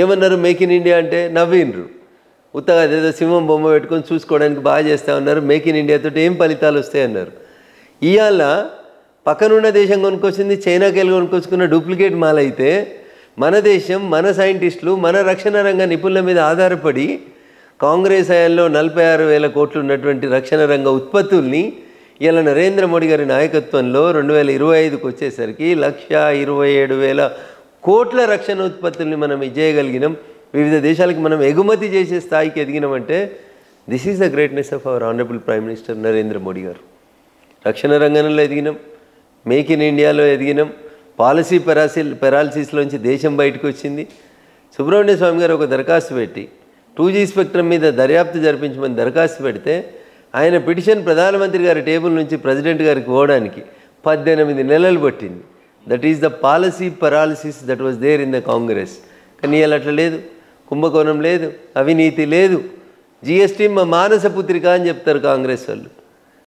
ఏమన్నారు make in India అంటే నవ్విండ్రు. ఉత్తగా అదేదో సింహం బొమ్మ పెట్టుకొని చూసుకోవడానికి బాగా చేస్తా ఉన్నారు. మేక్ ఇన్ ఇండియాతో ఏం ఫలితాలు వస్తాయన్నారు. ఇవాళ పక్కనున్న దేశం కొనుక్కొచ్చింది చైనాకి వెళ్ళి కొనుక్కొచ్చుకున్న డూప్లికేట్ మాల్ అయితే మన దేశం మన సైంటిస్టులు మన రక్షణ రంగ నిపుణుల మీద ఆధారపడి కాంగ్రెస్ హయాంలో 46,000 కోట్లు ఉన్నటువంటి రక్షణ రంగ ఉత్పత్తుల్ని ఇలా నరేంద్ర మోడీ గారి నాయకత్వంలో 2025కి వచ్చేసరికి 1,27,000 కోట్ల రక్షణ ఉత్పత్తుల్ని మనం చేయగలిగినాం. వివిధ దేశాలకు మనం ఎగుమతి చేసే స్థాయికి ఎదిగినామంటే this is the greatness of our honourable prime minister Narendra Modi garu. రక్షణ రంగంలో ఎదిగినాం, మేక్ ఇన్ ఇండియాలో ఎదిగినాం, పాలసీ పెరాలసిస్లోంచి దేశం బయటకు వచ్చింది. సుబ్రహ్మణ్య స్వామి గారు ఒక దరఖాస్తు పెట్టి 2G స్పెక్ట్రమ్ మీద దర్యాప్తు జరిపించమని దరఖాస్తు పెడితే ఆయన పిటిషన్ ప్రధానమంత్రి గారి టేబుల్ నుంచి ప్రెసిడెంట్ గారికి పోవడానికి 18 నెలలు పట్టింది. That is the policy paralysis that was there in the Congress. కానీ ఇలా అట్లా లేదు, కుంభకోణం లేదు, అవినీతి లేదు. GST మా మానస పుత్రిక అని చెప్తారు కాంగ్రెస్ వాళ్ళు.